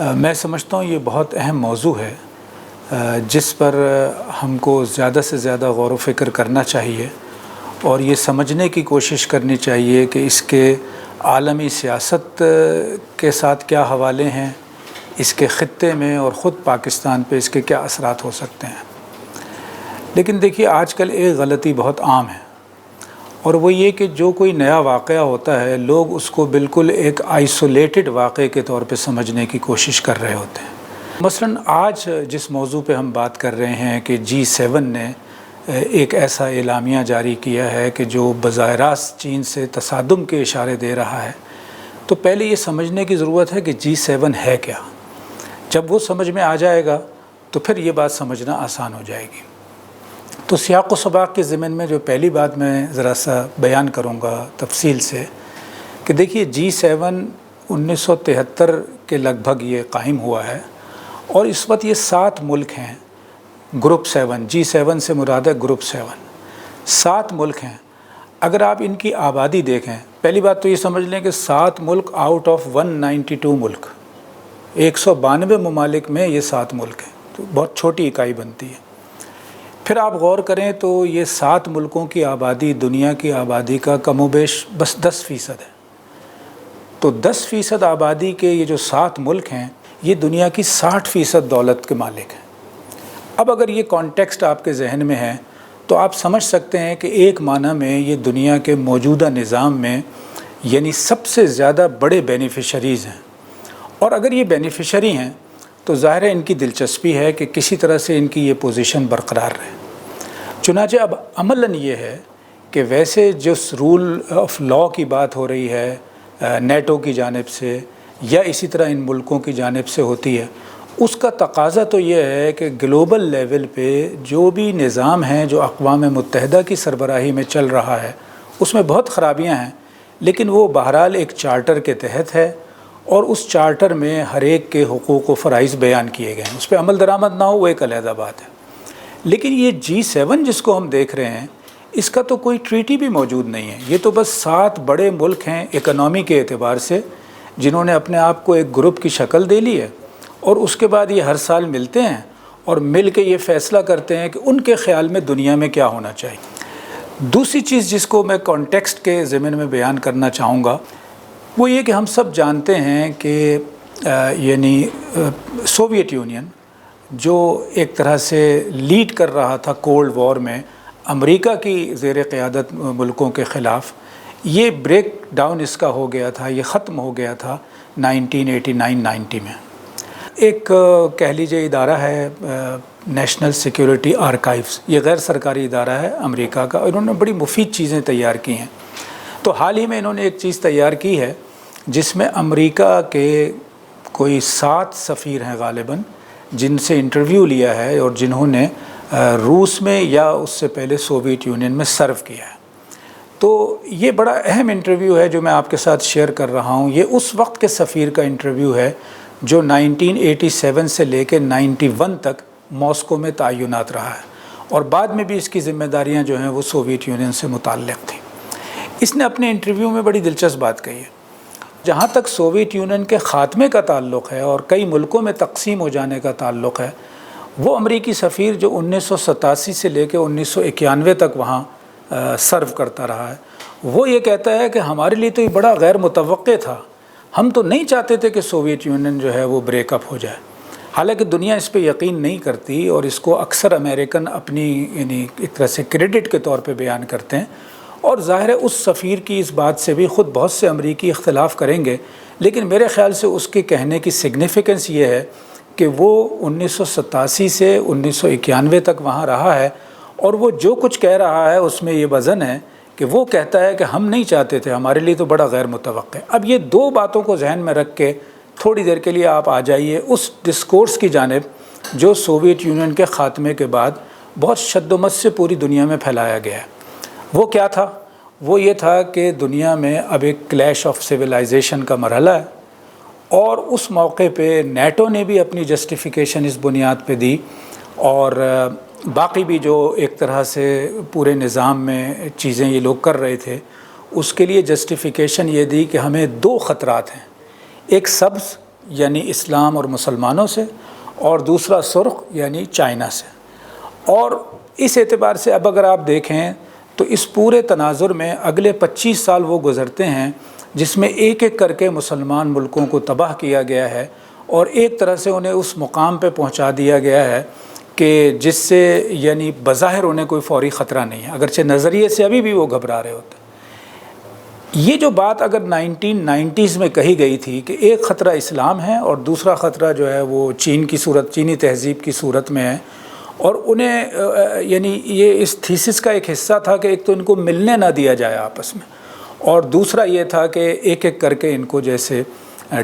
میں سمجھتا ہوں یہ بہت اہم موضوع ہے جس پر ہم کو زیادہ سے زیادہ غور و فکر کرنا چاہیے اور یہ سمجھنے کی کوشش کرنی چاہیے کہ اس کے عالمی سیاست کے ساتھ کیا حوالے ہیں، اس کے خطے میں اور خود پاکستان پہ اس کے کیا اثرات ہو سکتے ہیں۔ لیکن دیکھیے، آج کل ایک غلطی بہت عام ہے اور وہ یہ کہ جو کوئی نیا واقعہ ہوتا ہے لوگ اس کو بالکل ایک آئسولیٹڈ واقعے کے طور پہ سمجھنے کی کوشش کر رہے ہوتے ہیں۔ مثلاً آج جس موضوع پہ ہم بات کر رہے ہیں کہ G7 نے ایک ایسا اعلامیہ جاری کیا ہے کہ جو بظاہر راست چین سے تصادم کے اشارے دے رہا ہے، تو پہلے یہ سمجھنے کی ضرورت ہے کہ G7 ہے کیا۔ جب وہ سمجھ میں آ جائے گا تو پھر یہ بات سمجھنا آسان ہو جائے گی۔ تو سیاق و سباق کے ضمن میں جو پہلی بات میں ذرا سا بیان کروں گا تفصیل سے کہ دیکھیے G7 1973 کے لگ بھگ یہ قائم ہوا ہے اور اس وقت یہ 7 ملک ہیں۔ گروپ 7، G7 سے مراد ہے گروپ 7 ملک ہیں۔ اگر آپ ان کی آبادی دیکھیں، پہلی بات تو یہ سمجھ لیں کہ 7 ملک آؤٹ آف 192 ملک، 192 ممالک میں یہ 7 ملک ہیں، تو بہت چھوٹی اکائی بنتی ہے۔ پھر آپ غور کریں تو یہ 7 ملکوں کی آبادی دنیا کی آبادی کا کم و بیش بس 10% ہے۔ تو 10% آبادی کے یہ جو 7 ملک ہیں یہ دنیا کی 60% دولت کے مالک ہیں۔ اب اگر یہ کانٹیکسٹ آپ کے ذہن میں ہے تو آپ سمجھ سکتے ہیں کہ ایک معنی میں یہ دنیا کے موجودہ نظام میں یعنی سب سے زیادہ بڑے بینیفیشریز ہیں، اور اگر یہ بینیفیشری ہیں تو ظاہر ہے ان کی دلچسپی ہے کہ کسی طرح سے ان کی یہ پوزیشن برقرار رہے۔ چنانچہ اب عملاً یہ ہے کہ ویسے جس رول آف لاء کی بات ہو رہی ہے نیٹو کی جانب سے یا اسی طرح ان ملکوں کی جانب سے ہوتی ہے، اس کا تقاضا تو یہ ہے کہ گلوبل لیول پہ جو بھی نظام ہیں جو اقوام متحدہ کی سربراہی میں چل رہا ہے اس میں بہت خرابیاں ہیں، لیکن وہ بہرحال ایک چارٹر کے تحت ہے اور اس چارٹر میں ہر ایک کے حقوق و فرائض بیان کیے گئے ہیں۔ اس پہ عمل درآمد نہ ہو وہ ایک علیحدہ بات ہے، لیکن یہ G7 جس کو ہم دیکھ رہے ہیں اس کا تو کوئی ٹریٹی بھی موجود نہیں ہے۔ یہ تو بس 7 بڑے ملک ہیں اکنامی کے اعتبار سے جنہوں نے اپنے آپ کو ایک گروپ کی شکل دے لی ہے، اور اس کے بعد یہ ہر سال ملتے ہیں اور مل کے یہ فیصلہ کرتے ہیں کہ ان کے خیال میں دنیا میں کیا ہونا چاہیے۔ دوسری چیز جس کو میں کانٹیکسٹ کے ضمن میں بیان کرنا چاہوں گا وہ یہ کہ ہم سب جانتے ہیں کہ یعنی سوویت یونین جو ایک طرح سے لیڈ کر رہا تھا کولڈ وار میں امریکہ کی زیر قیادت ملکوں کے خلاف، یہ بریک ڈاؤن اس کا ہو گیا تھا، یہ ختم ہو گیا تھا 1989-90 میں۔ ایک کہہ لیجیے ادارہ ہے نیشنل سیکیورٹی آرکائیوز، یہ غیر سرکاری ادارہ ہے امریکہ کا، انہوں نے بڑی مفید چیزیں تیار کی ہیں۔ تو حال ہی میں انہوں نے ایک چیز تیار کی ہے جس میں امریکہ کے کوئی 7 سفیر ہیں غالباً جن سے انٹرویو لیا ہے اور جنہوں نے روس میں یا اس سے پہلے سوویت یونین میں سرو کیا ہے۔ تو یہ بڑا اہم انٹرویو ہے جو میں آپ کے ساتھ شیئر کر رہا ہوں۔ یہ اس وقت کے سفیر کا انٹرویو ہے جو 1987 سے لے کے 91 تک ماسکو میں تعینات رہا ہے، اور بعد میں بھی اس کی ذمہ داریاں جو ہیں وہ سوویت یونین سے متعلق تھیں۔ اس نے اپنے انٹرویو میں بڑی دلچسپ بات کہی ہے۔ جہاں تک سوویت یونین کے خاتمے کا تعلق ہے اور کئی ملکوں میں تقسیم ہو جانے کا تعلق ہے، وہ امریکی سفیر جو 1987 سے لے کے 1991 تک وہاں سرو کرتا رہا ہے، وہ یہ کہتا ہے کہ ہمارے لیے تو یہ بڑا غیر متوقع تھا، ہم تو نہیں چاہتے تھے کہ سوویت یونین جو ہے وہ بریک اپ ہو جائے۔ حالانکہ دنیا اس پہ یقین نہیں کرتی اور اس کو اکثر امریکن اپنی یعنی ایک طرح سے کریڈٹ کے طور پہ بیان کرتے ہیں، اور ظاہر ہے اس سفیر کی اس بات سے بھی خود بہت سے امریکی اختلاف کریں گے، لیکن میرے خیال سے اس کے کہنے کی سگنیفیکنس یہ ہے کہ وہ 1987 سے 1991 تک وہاں رہا ہے، اور وہ جو کچھ کہہ رہا ہے اس میں یہ وزن ہے کہ وہ کہتا ہے کہ ہم نہیں چاہتے تھے، ہمارے لیے تو بڑا غیر متوقع۔ اب یہ 2 باتوں کو ذہن میں رکھ کے تھوڑی دیر کے لیے آپ آ جائیے اس ڈسکورس کی جانب جو سوویت یونین کے خاتمے کے بعد بہت شد و مت سے پوری دنیا میں پھیلایا گیا ہے۔ وہ کیا تھا؟ وہ یہ تھا کہ دنیا میں اب ایک کلیش آف سویلائزیشن کا مرحلہ ہے، اور اس موقع پہ نیٹو نے بھی اپنی جسٹیفیکیشن اس بنیاد پہ دی، اور باقی بھی جو ایک طرح سے پورے نظام میں چیزیں یہ لوگ کر رہے تھے اس کے لیے جسٹیفیکیشن یہ دی کہ ہمیں 2 خطرات ہیں، ایک سبز یعنی اسلام اور مسلمانوں سے، اور دوسرا سرخ یعنی چائنا سے۔ اور اس اعتبار سے اب اگر آپ دیکھیں تو اس پورے تناظر میں اگلے 25 سال وہ گزرتے ہیں جس میں ایک ایک کر کے مسلمان ملکوں کو تباہ کیا گیا ہے، اور ایک طرح سے انہیں اس مقام پہ پہنچا دیا گیا ہے کہ جس سے یعنی بظاہر انہیں کوئی فوری خطرہ نہیں ہے، اگرچہ نظریے سے ابھی بھی وہ گھبرا رہے ہوتے ہیں۔ یہ جو بات اگر 1990s میں کہی گئی تھی کہ ایک خطرہ اسلام ہے اور دوسرا خطرہ جو ہے وہ چینی تہذیب کی صورت میں ہے، اور انہیں یعنی یہ اس تھیسس کا ایک حصہ تھا کہ ایک تو ان کو ملنے نہ دیا جائے آپس میں، اور دوسرا یہ تھا کہ ایک ایک کر کے ان کو جیسے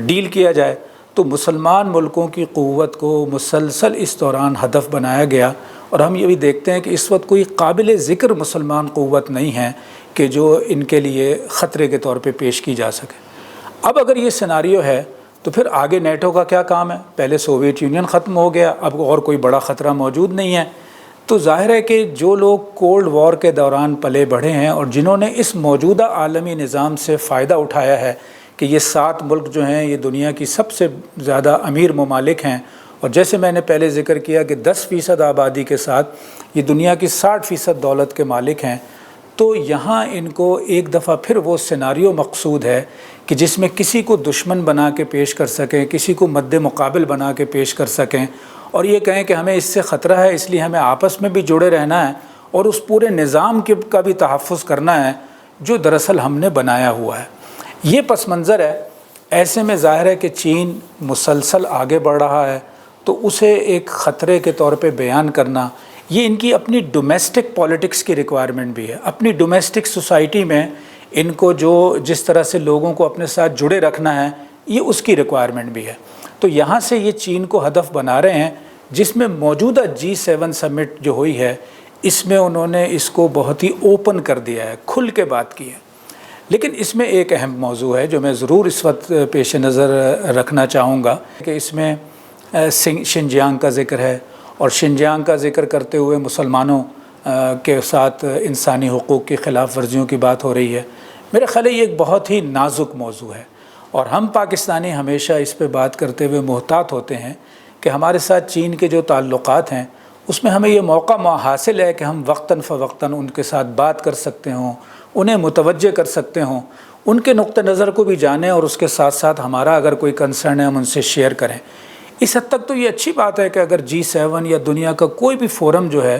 ڈیل کیا جائے، تو مسلمان ملکوں کی قوت کو مسلسل اس دوران ہدف بنایا گیا۔ اور ہم یہ بھی دیکھتے ہیں کہ اس وقت کوئی قابل ذکر مسلمان قوت نہیں ہے کہ جو ان کے لیے خطرے کے طور پہ پیش کی جا سکے۔ اب اگر یہ سیناریو ہے تو پھر آگے نیٹو کا کیا کام ہے؟ پہلے سوویت یونین ختم ہو گیا، اب اور کوئی بڑا خطرہ موجود نہیں ہے۔ تو ظاہر ہے کہ جو لوگ کولڈ وار کے دوران پلے بڑھے ہیں اور جنہوں نے اس موجودہ عالمی نظام سے فائدہ اٹھایا ہے کہ یہ 7 ملک جو ہیں یہ دنیا کی سب سے زیادہ امیر ممالک ہیں، اور جیسے میں نے پہلے ذکر کیا کہ 10% آبادی کے ساتھ یہ دنیا کی 60% دولت کے مالک ہیں، تو یہاں ان کو ایک دفعہ پھر وہ سیناریو مقصود ہے کہ جس میں کسی کو دشمن بنا کے پیش کر سکیں، کسی کو مد مقابل بنا کے پیش کر سکیں، اور یہ کہیں کہ ہمیں اس سے خطرہ ہے اس لیے ہمیں آپس میں بھی جڑے رہنا ہے اور اس پورے نظام کا بھی تحفظ کرنا ہے جو دراصل ہم نے بنایا ہوا ہے۔ یہ پس منظر ہے۔ ایسے میں ظاہر ہے کہ چین مسلسل آگے بڑھ رہا ہے، تو اسے ایک خطرے کے طور پہ بیان کرنا، یہ ان کی اپنی ڈومیسٹک پولیٹکس کی ریکوائرمنٹ بھی ہے۔ اپنی ڈومیسٹک سوسائٹی میں ان کو جس طرح سے لوگوں کو اپنے ساتھ جڑے رکھنا ہے، یہ اس کی ریکوائرمنٹ بھی ہے۔ تو یہاں سے یہ چین کو ہدف بنا رہے ہیں، جس میں موجودہ G7 سمٹ جو ہوئی ہے اس میں انہوں نے اس کو بہت ہی اوپن کر دیا ہے، کھل کے بات کی ہے۔ لیکن اس میں ایک اہم موضوع ہے جو میں ضرور اس وقت پیش نظر رکھنا چاہوں گا کہ اس میں شنجیانگ کا ذکر ہے، اور شنجیانگ کا ذکر کرتے ہوئے مسلمانوں کے ساتھ انسانی حقوق کی خلاف ورزیوں کی بات ہو رہی ہے۔ میرا خیال ہے یہ ایک بہت ہی نازک موضوع ہے، اور ہم پاکستانی ہمیشہ اس پہ بات کرتے ہوئے محتاط ہوتے ہیں کہ ہمارے ساتھ چین کے جو تعلقات ہیں اس میں ہمیں یہ موقع حاصل ہے کہ ہم وقتاً فوقتاً ان کے ساتھ بات کر سکتے ہوں، انہیں متوجہ کر سکتے ہوں، ان کے نقطہ نظر کو بھی جانیں، اور اس کے ساتھ ساتھ ہمارا اگر کوئی کنسرن ہے ہم ان سے شیئر کریں۔ اس حد تک تو یہ اچھی بات ہے کہ اگر G7 یا دنیا کا کوئی بھی فورم جو ہے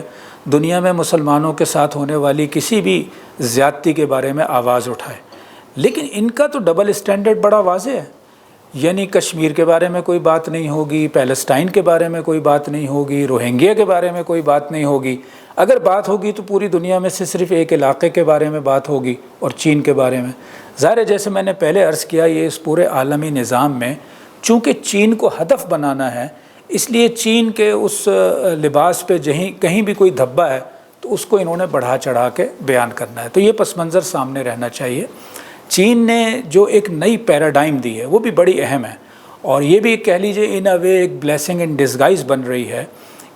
دنیا میں مسلمانوں کے ساتھ ہونے والی کسی بھی زیادتی کے بارے میں آواز اٹھائے، لیکن ان کا تو ڈبل اسٹینڈرڈ بڑا واضح ہے۔ یعنی کشمیر کے بارے میں کوئی بات نہیں ہوگی، پیلسٹائن کے بارے میں کوئی بات نہیں ہوگی، روہنگیا کے بارے میں کوئی بات نہیں ہوگی، اگر بات ہوگی تو پوری دنیا میں سے صرف ایک علاقے کے بارے میں بات ہوگی، اور چین کے بارے میں۔ ظاہر ہے جیسے میں نے پہلے عرض کیا، یہ اس پورے عالمی نظام میں چونکہ چین کو ہدف بنانا ہے، اس لیے چین کے اس لباس پہ کہیں بھی کوئی دھبا ہے تو اس کو انہوں نے بڑھا چڑھا کے بیان کرنا ہے۔ تو یہ پس منظر سامنے رہنا چاہیے۔ چین نے جو ایک نئی پیراڈائم دی ہے وہ بھی بڑی اہم ہے، اور یہ بھی کہہ لیجیے ان اے وے ایک بلیسنگ ان ڈسگائز بن رہی ہے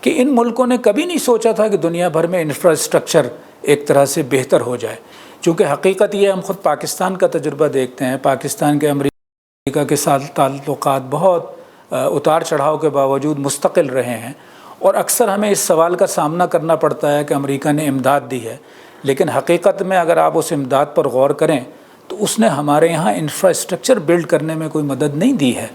کہ ان ملکوں نے کبھی نہیں سوچا تھا کہ دنیا بھر میں انفراسٹرکچر ایک طرح سے بہتر ہو جائے، چونکہ حقیقت یہ ہم خود پاکستان کا تجربہ دیکھتے ہیں۔ پاکستان کے امریکہ کے ساتھ تعلقات بہت اتار چڑھاؤ کے باوجود مستقل رہے ہیں، اور اکثر ہمیں اس سوال کا سامنا کرنا پڑتا ہے کہ امریکہ نے امداد دی ہے، لیکن حقیقت میں اگر آپ اس امداد پر غور کریں تو اس نے ہمارے یہاں انفراسٹرکچر بلڈ کرنے میں کوئی مدد نہیں دی ہے۔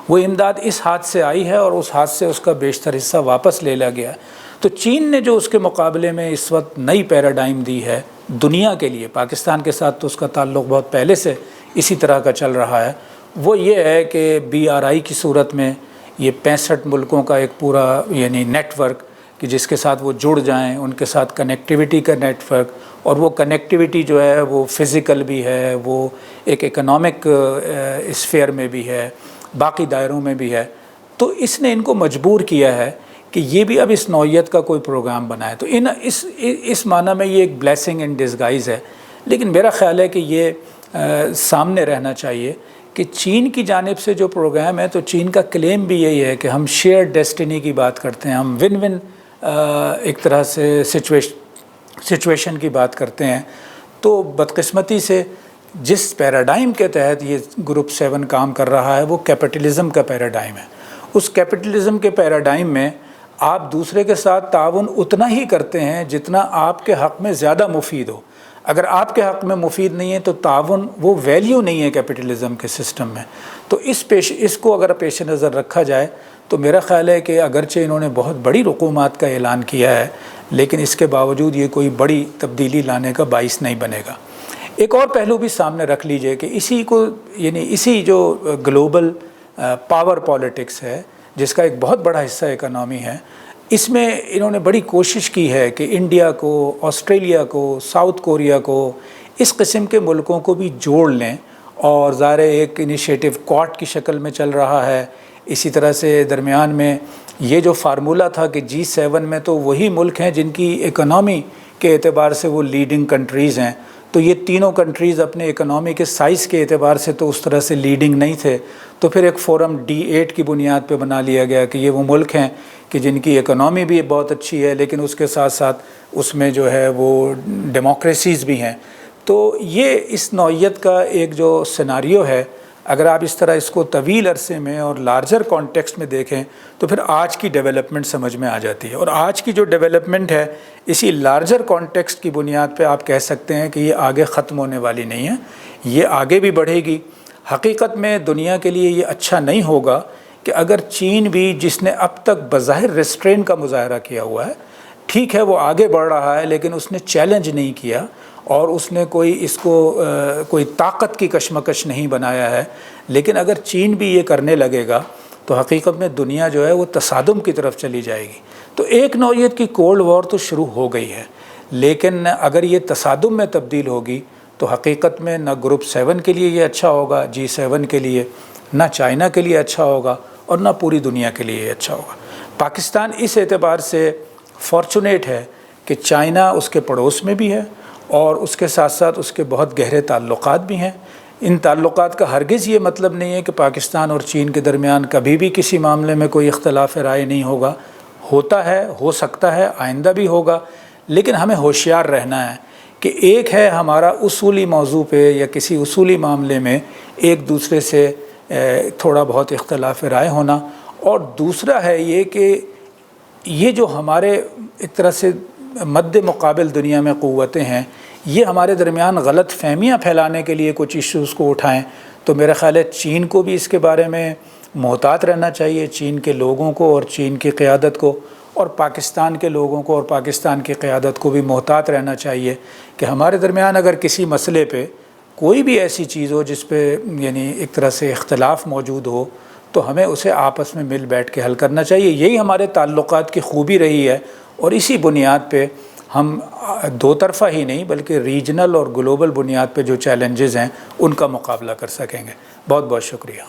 وہ امداد اس ہاتھ سے آئی ہے اور اس ہاتھ سے اس کا بیشتر حصہ واپس لے لیا گیا۔ تو چین نے جو اس کے مقابلے میں اس وقت نئی پیراڈائم دی ہے دنیا کے لیے، پاکستان کے ساتھ تو اس کا تعلق بہت پہلے سے اسی طرح کا چل رہا ہے، وہ یہ ہے کہ BRI کی صورت میں یہ 65 ملکوں کا ایک پورا یعنی نیٹ ورک کہ جس کے ساتھ وہ جڑ جائیں، ان کے ساتھ کنیکٹیوٹی کا نیٹ ورک، اور وہ کنیکٹیوٹی جو ہے وہ فزیکل بھی ہے، وہ ایک اکنامک اسفیئر میں بھی ہے، باقی دائروں میں بھی ہے۔ تو اس نے ان کو مجبور کیا ہے کہ یہ بھی اب اس نوعیت کا کوئی پروگرام بنائے۔ تو اس معنی میں یہ ایک بلیسنگ ان ڈسگائز ہے، لیکن میرا خیال ہے کہ یہ سامنے رہنا چاہیے کہ چین کی جانب سے جو پروگرام ہے، تو چین کا کلیم بھی یہی ہے کہ ہم شیئر ڈیسٹینی کی بات کرتے ہیں، ہم ون ون ایک طرح سے سچویشن کی بات کرتے ہیں۔ تو بدقسمتی سے جس پیراڈائم کے تحت یہ گروپ 7 کام کر رہا ہے وہ کیپٹلزم کا پیراڈائم ہے۔ اس کیپٹلزم کے پیراڈائم میں آپ دوسرے کے ساتھ تعاون اتنا ہی کرتے ہیں جتنا آپ کے حق میں زیادہ مفید ہو۔ اگر آپ کے حق میں مفید نہیں ہے تو تعاون وہ ویلیو نہیں ہے کیپٹلزم کے سسٹم میں۔ تو اس کو اگر پیش نظر رکھا جائے تو میرا خیال ہے کہ اگرچہ انہوں نے بہت بڑی رقومات کا اعلان کیا ہے لیکن اس کے باوجود یہ کوئی بڑی تبدیلی لانے کا باعث نہیں بنے گا۔ ایک اور پہلو بھی سامنے رکھ لیجئے کہ اسی جو گلوبل پاور پالیٹکس ہے جس کا ایک بہت بڑا حصہ اکنامی ہے، اس میں انہوں نے بڑی کوشش کی ہے کہ انڈیا کو، آسٹریلیا کو، ساؤتھ کوریا کو، اس قسم کے ملکوں کو بھی جوڑ لیں، اور ظاہر ایک انیشیٹو کوارٹ کی شکل میں چل رہا ہے۔ اسی طرح سے درمیان میں یہ جو فارمولہ تھا کہ G7 میں تو وہی ملک ہیں جن کی اکنامی کے اعتبار سے وہ لیڈنگ کنٹریز ہیں، تو یہ تینوں کنٹریز اپنے اکنامی کے سائز کے اعتبار سے تو اس طرح سے لیڈنگ نہیں تھے، تو پھر ایک فورم D8 کی بنیاد پہ بنا لیا گیا کہ یہ وہ ملک ہیں کہ جن کی اکنامی بھی بہت اچھی ہے لیکن اس کے ساتھ ساتھ اس میں جو ہے وہ ڈیموکریسیز بھی ہیں۔ تو یہ اس نوعیت کا ایک جو سیناریو ہے، اگر آپ اس طرح اس کو طویل عرصے میں اور لارجر کانٹیکسٹ میں دیکھیں تو پھر آج کی ڈیولپمنٹ سمجھ میں آ جاتی ہے، اور آج کی جو ڈیولپمنٹ ہے اسی لارجر کانٹیکسٹ کی بنیاد پہ آپ کہہ سکتے ہیں کہ یہ آگے ختم ہونے والی نہیں ہے، یہ آگے بھی بڑھے گی۔ حقیقت میں دنیا کے لیے یہ اچھا نہیں ہوگا کہ اگر چین بھی، جس نے اب تک بظاہر ریسٹرین کا مظاہرہ کیا ہوا ہے، ٹھیک ہے وہ آگے بڑھ رہا ہے لیکن اس نے چیلنج نہیں کیا اور اس نے کوئی طاقت کی کشمکش نہیں بنایا ہے، لیکن اگر چین بھی یہ کرنے لگے گا تو حقیقت میں دنیا جو ہے وہ تصادم کی طرف چلی جائے گی۔ تو ایک نوعیت کی کولڈ وار تو شروع ہو گئی ہے، لیکن اگر یہ تصادم میں تبدیل ہوگی تو حقیقت میں نہ گروپ 7 کے لیے یہ اچھا ہوگا، G7 کے لیے، نہ چائنا کے لیے اچھا ہوگا اور نہ پوری دنیا کے لیے یہ اچھا ہوگا۔ پاکستان اس اعتبار سے فارچونیٹ ہے کہ چائنا اس کے پڑوس میں بھی ہے اور اس کے ساتھ ساتھ اس کے بہت گہرے تعلقات بھی ہیں۔ ان تعلقات کا ہرگز یہ مطلب نہیں ہے کہ پاکستان اور چین کے درمیان کبھی بھی کسی معاملے میں کوئی اختلاف رائے نہیں ہوگا، ہوتا ہے، ہو سکتا ہے، آئندہ بھی ہوگا، لیکن ہمیں ہوشیار رہنا ہے کہ ایک ہے ہمارا اصولی موضوع پہ یا کسی اصولی معاملے میں ایک دوسرے سے تھوڑا بہت اختلاف رائے ہونا، اور دوسرا ہے یہ کہ یہ جو ہمارے ایک طرح سے مد مقابل دنیا میں قوتیں ہیں، یہ ہمارے درمیان غلط فہمیاں پھیلانے کے لیے کچھ ایشوز کو اٹھائیں، تو میرا خیال ہے چین کو بھی اس کے بارے میں محتاط رہنا چاہیے، چین کے لوگوں کو اور چین کی قیادت کو، اور پاکستان کے لوگوں کو اور پاکستان کی قیادت کو بھی محتاط رہنا چاہیے کہ ہمارے درمیان اگر کسی مسئلے پہ کوئی بھی ایسی چیز ہو جس پہ ایک طرح سے اختلاف موجود ہو تو ہمیں اسے آپس میں مل بیٹھ کے حل کرنا چاہیے۔ یہی ہمارے تعلقات کی خوبی رہی ہے، اور اسی بنیاد پہ ہم دو طرفہ ہی نہیں بلکہ ریجنل اور گلوبل بنیاد پہ جو چیلنجز ہیں ان کا مقابلہ کر سکیں گے۔ بہت بہت شکریہ۔